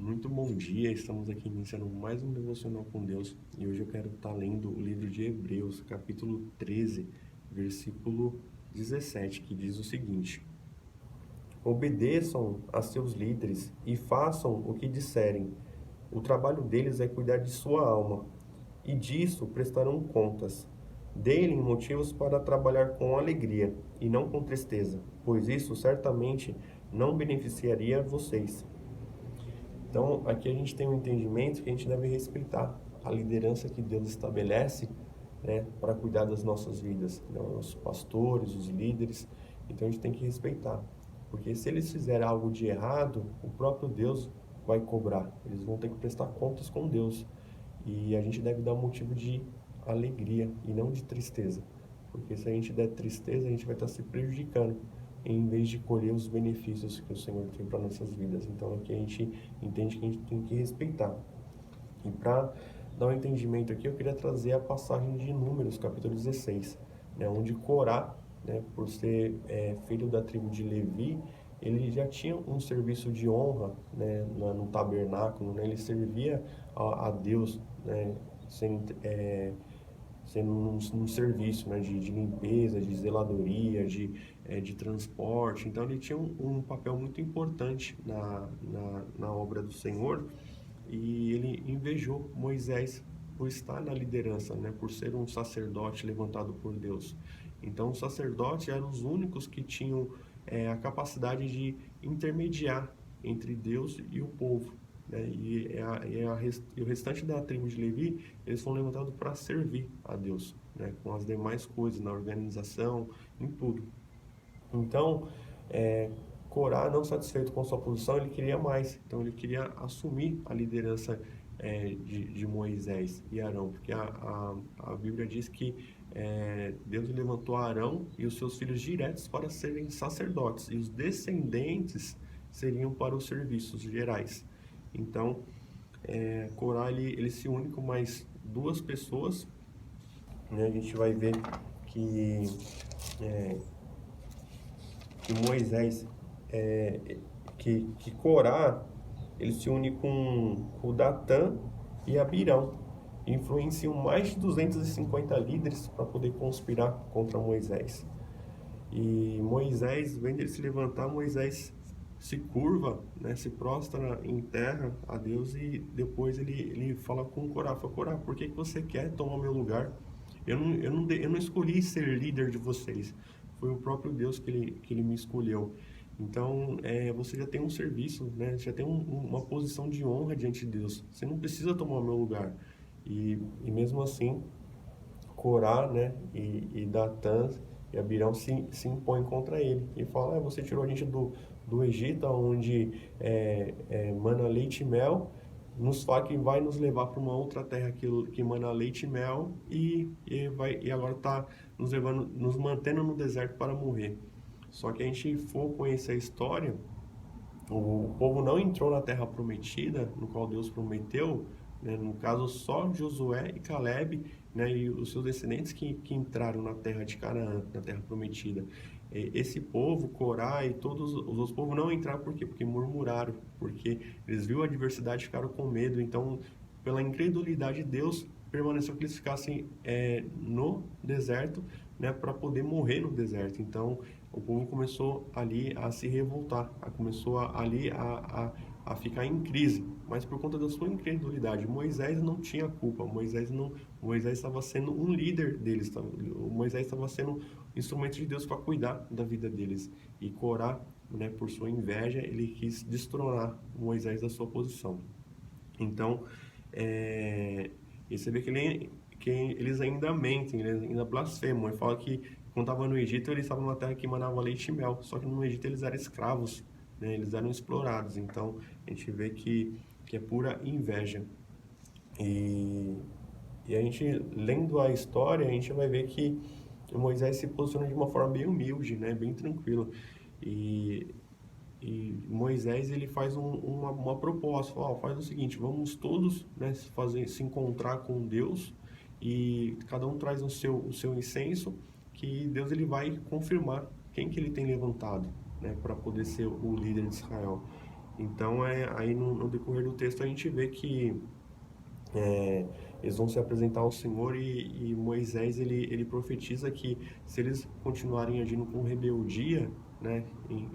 Muito bom dia, estamos aqui iniciando mais um devocional com Deus e hoje eu quero estar lendo o livro de Hebreus, capítulo 13, versículo 17, que diz o seguinte: Obedeçam a seus líderes e façam o que disserem. O trabalho deles é cuidar de sua alma, e disso prestarão contas. Deem motivos para trabalhar com alegria e não com tristeza, pois isso certamente não beneficiaria vocês. Então, aqui a gente tem um entendimento que a gente deve respeitar a liderança que Deus estabelece, né, para cuidar das nossas vidas, né, os pastores, os líderes. Então, a gente tem que respeitar, porque se eles fizerem algo de errado, o próprio Deus vai cobrar. Eles vão ter que prestar contas com Deus. E a gente deve dar um motivo de alegria e não de tristeza, porque se a gente der tristeza, a gente vai estar se prejudicando em vez de colher os benefícios que o Senhor tem para nossas vidas. Então aqui a gente entende que a gente tem que respeitar. E para dar um entendimento aqui, eu queria trazer a passagem de Números, capítulo 16, né, onde Corá, né, por ser filho da tribo de Levi, ele já tinha um serviço de honra, né, no tabernáculo, né, ele servia a Deus, né, sendo um serviço, né, de limpeza, de zeladoria, de transporte. Então ele tinha um papel muito importante na obra do Senhor, e ele invejou Moisés por estar na liderança, né, por ser um sacerdote levantado por Deus. Então os sacerdotes eram os únicos que tinham a capacidade de intermediar entre Deus e o povo, né? E o restante da tribo de Levi, eles foram levantados para servir a Deus, né? Com as demais coisas, na organização, em tudo. Então, Corá, não satisfeito com sua posição, ele queria mais. Então, ele queria assumir a liderança de Moisés e Arão, porque a Bíblia diz que Deus levantou Arão e os seus filhos diretos para serem sacerdotes, e os descendentes seriam para os serviços gerais. Então, Corá, ele se une com mais duas pessoas, né? A gente vai ver que, é, que Moisés, que Corá, ele se une com o Datã e Abirão, influenciam mais de 250 líderes para poder conspirar contra Moisés. E Moisés, vendo ele se levantar, Moisés se curva, né, se prostra em terra a Deus, e depois ele fala com Corá, fala: Corá, por que você quer tomar meu lugar? Eu não escolhi ser líder de vocês, foi o próprio Deus que ele me escolheu. Então, você já tem um serviço, né? Já tem uma posição de honra diante de Deus. Você não precisa tomar o meu lugar. E mesmo assim, Corá, né, e Datã e Abirão se impõem contra ele e falam: você tirou a gente do Egito, onde mana leite e mel, nos fala que vai nos levar para uma outra terra que mana leite e mel, e agora está nos mantendo no deserto para morrer. Só que a gente for conhecer a história, o povo não entrou na terra prometida, no qual Deus prometeu, né? No caso, só Josué e Caleb, né, e os seus descendentes que entraram na terra de Canaã, na terra prometida. Esse povo, Corá e todos os outros povos não entraram, por quê? Porque murmuraram, porque eles viram a adversidade e ficaram com medo. Então, pela incredulidade de Deus, permaneceu que eles ficassem no deserto, né, para poder morrer no deserto. Então, o povo começou ali a se revoltar, começou ali a ficar em crise, mas por conta da sua incredulidade. Moisés não tinha culpa, Moisés estava sendo um líder deles, Moisés estava sendo instrumento de Deus para cuidar da vida deles. E Corá, né, por sua inveja, ele quis destronar Moisés da sua posição. Então, e você vê que eles ainda mentem, eles ainda blasfemam. Ele fala que quando estava no Egito, eles estavam numa terra que manava leite e mel, só que no Egito eles eram escravos, né? Eles eram explorados. Então, a gente vê que é pura inveja. E, e a gente, lendo a história, a gente vai ver que Moisés se posiciona de uma forma bem humilde, né? Bem tranquilo. E, e Moisés, ele faz uma proposta, fala: faz o seguinte, vamos todos, né, se encontrar com Deus, e cada um traz o seu incenso, que Deus ele vai confirmar quem que ele tem levantado, né, para poder ser o líder de Israel. Então, aí no decorrer do texto a gente vê que eles vão se apresentar ao Senhor e Moisés ele profetiza que se eles continuarem agindo com rebeldia, né,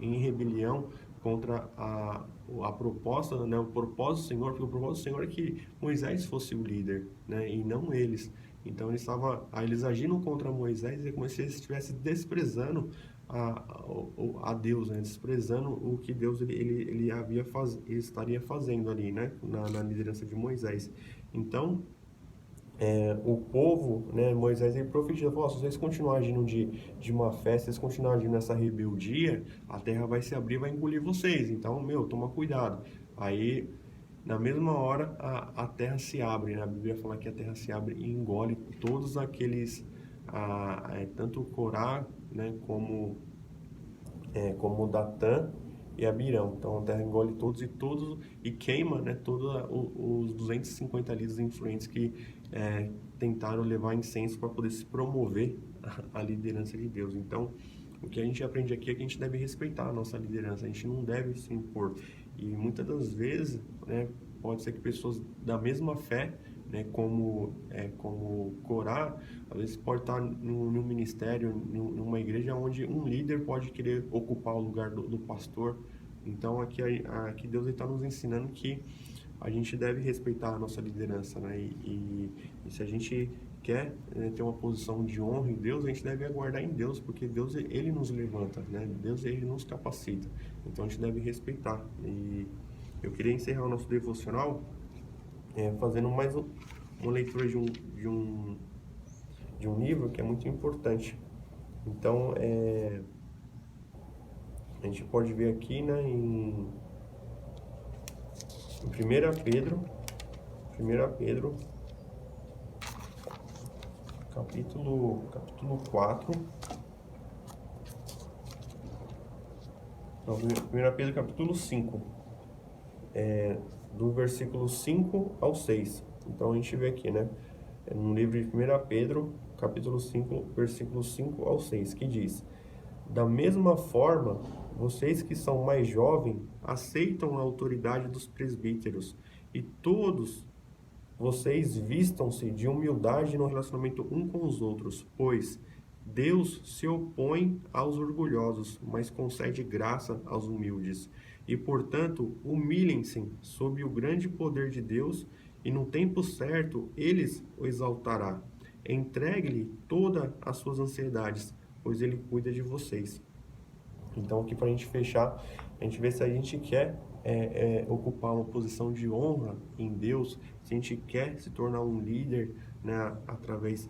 em rebelião contra a proposta, né, o propósito do Senhor, porque o propósito do Senhor é que Moisés fosse o líder, né, e não eles. Então eles agindo contra Moisés é como se eles estivessem desprezando a Deus, né, desprezando o que Deus ele estaria fazendo ali, né, na liderança de Moisés. Então o povo, né, Moisés ele profetiza, falou, se vocês continuarem agindo de má fé, se vocês continuarem agindo nessa rebeldia, a terra vai se abrir e vai engolir vocês. Então, toma cuidado. Aí, na mesma hora, a terra se abre, né? A Bíblia fala que a terra se abre e engole todos aqueles, tanto Corá, né, como Datã e Abirão. Então a terra engole todos e queima, né, todos os 250 líderes influentes que tentaram levar incenso para poder se promover a liderança de Deus. Então, o que a gente aprende aqui é que a gente deve respeitar a nossa liderança, a gente não deve se impor. E muitas das vezes, né, pode ser que pessoas da mesma fé, né, como Corá, às vezes pode estar num ministério, numa igreja onde um líder pode querer ocupar o lugar do pastor. Então aqui Deus está nos ensinando que a gente deve respeitar a nossa liderança, né? E se a gente quer, né, ter uma posição de honra em Deus, a gente deve aguardar em Deus, porque Deus ele nos levanta, né? Deus ele nos capacita. Então a gente deve respeitar. E eu queria encerrar o nosso devocional fazendo mais uma leitura de um livro que é muito importante. Então, a gente pode ver aqui, né, em 1 Pedro, capítulo 4, não, 1 Pedro capítulo 5, do versículo 5 ao 6. Então a gente vê aqui, né, no livro de 1 Pedro, capítulo 5, versículo 5 ao 6, que diz: da mesma forma, vocês que são mais jovens, aceitam a autoridade dos presbíteros, e todos vocês vistam-se de humildade no relacionamento um com os outros, pois Deus se opõe aos orgulhosos, mas concede graça aos humildes. E, portanto, humilhem-se sob o grande poder de Deus, e no tempo certo eles o exaltará. Entregue-lhe todas as suas ansiedades, pois ele cuida de vocês. Então, aqui para a gente fechar, a gente vê se a gente quer ocupar uma posição de honra em Deus, se a gente quer se tornar um líder, né, através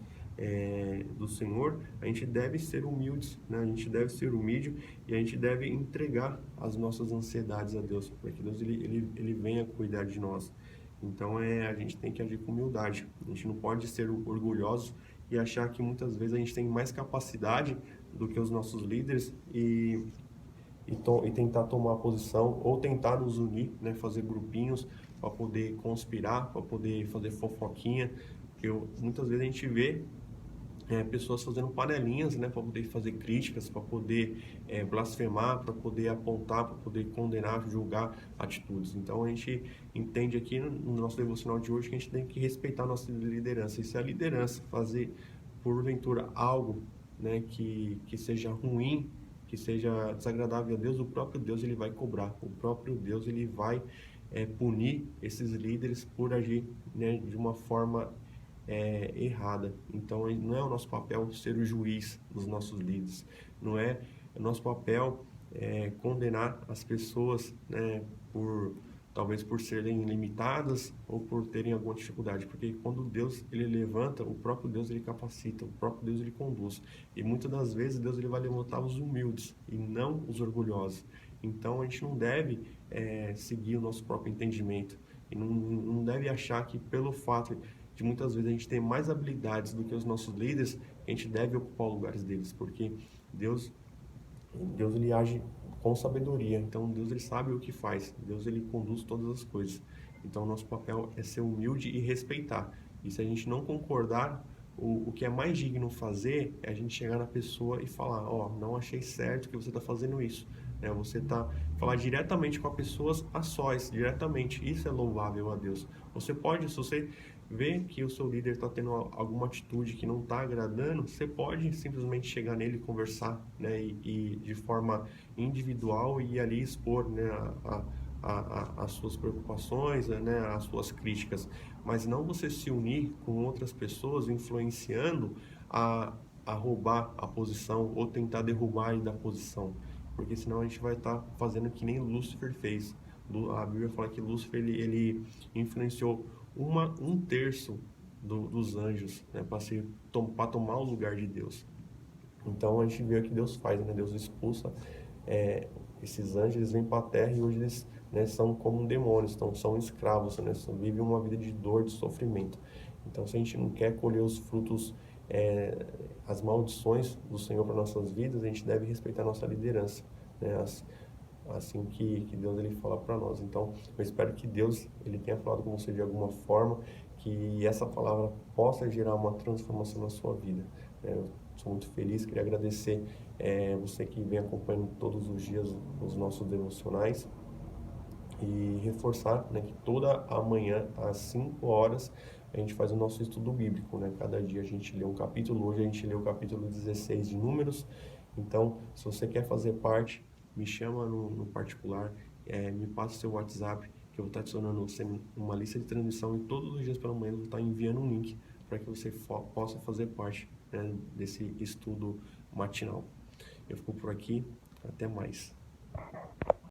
do Senhor, a gente deve ser humildes, né? A gente deve ser humilde e a gente deve entregar as nossas ansiedades a Deus, para que Deus ele venha cuidar de nós. Então, a gente tem que agir com humildade. A gente não pode ser orgulhoso e achar que muitas vezes a gente tem mais capacidade do que os nossos líderes e tentar tomar posição ou tentar nos unir, né, fazer grupinhos para poder conspirar, para poder fazer fofoquinha. Porque muitas vezes a gente vê pessoas fazendo panelinhas, né, para poder fazer críticas, para poder blasfemar, para poder apontar, para poder condenar, julgar atitudes. Então a gente entende aqui no nosso devocional de hoje que a gente tem que respeitar a nossa liderança. E se a liderança fazer porventura algo, né, que seja ruim, que seja desagradável a Deus, o próprio Deus ele vai cobrar, o próprio Deus ele vai punir esses líderes por agir, né, de uma forma errada. Então não é o nosso papel ser o juiz dos nossos líderes, não é o nosso papel condenar as pessoas, né, talvez por serem limitadas ou por terem alguma dificuldade, porque quando Deus ele levanta, o próprio Deus ele capacita, o próprio Deus ele conduz, e muitas das vezes Deus ele vai levantar os humildes e não os orgulhosos. Então a gente não deve seguir o nosso próprio entendimento e não deve achar que pelo fato de muitas vezes a gente ter mais habilidades do que os nossos líderes, a gente deve ocupar os lugares deles, porque Deus ele age com sabedoria. Então Deus ele sabe o que faz. Deus ele conduz todas as coisas. Então nosso papel é ser humilde e respeitar. E se a gente não concordar, o que é mais digno fazer é a gente chegar na pessoa e falar, não achei certo que você está fazendo isso. né? Você falar diretamente com as pessoas a sós, diretamente. Isso é louvável a Deus. Você pode, se você vê que o seu líder está tendo alguma atitude que não está agradando, você pode simplesmente chegar nele e conversar, né? E de forma individual e ali expor, né? As suas preocupações, né? As suas críticas, mas não você se unir com outras pessoas influenciando a roubar a posição ou tentar derrubar ele da posição, porque senão a gente vai estar fazendo que nem Lúcifer fez. A Bíblia fala que Lúcifer ele influenciou um terço dos anjos, né, para tomar o lugar de Deus. Então a gente vê o que Deus faz, né? Deus expulsa esses anjos, eles vêm para a terra e hoje eles, né, são como demônios, então são escravos, né? Vivem uma vida de dor, de sofrimento. Então, se a gente não quer colher os frutos, as maldições do Senhor para nossas vidas, a gente deve respeitar a nossa liderança, né? Assim que Deus ele fala para nós. Então, eu espero que Deus ele tenha falado com você de alguma forma, que essa palavra possa gerar uma transformação na sua vida. Eu sou muito feliz, queria agradecer você que vem acompanhando todos os dias os nossos devocionais e reforçar, né, que toda amanhã às 5 horas a gente faz o nosso estudo bíblico, né? Cada dia a gente lê um capítulo, hoje a gente lê o capítulo 16 de Números. Então, se você quer fazer parte, me chama no particular, me passa o seu WhatsApp, que eu vou estar adicionando você uma lista de transmissão e todos os dias pela manhã eu vou estar enviando um link para que você possa fazer parte, né, desse estudo matinal. Eu fico por aqui, até mais.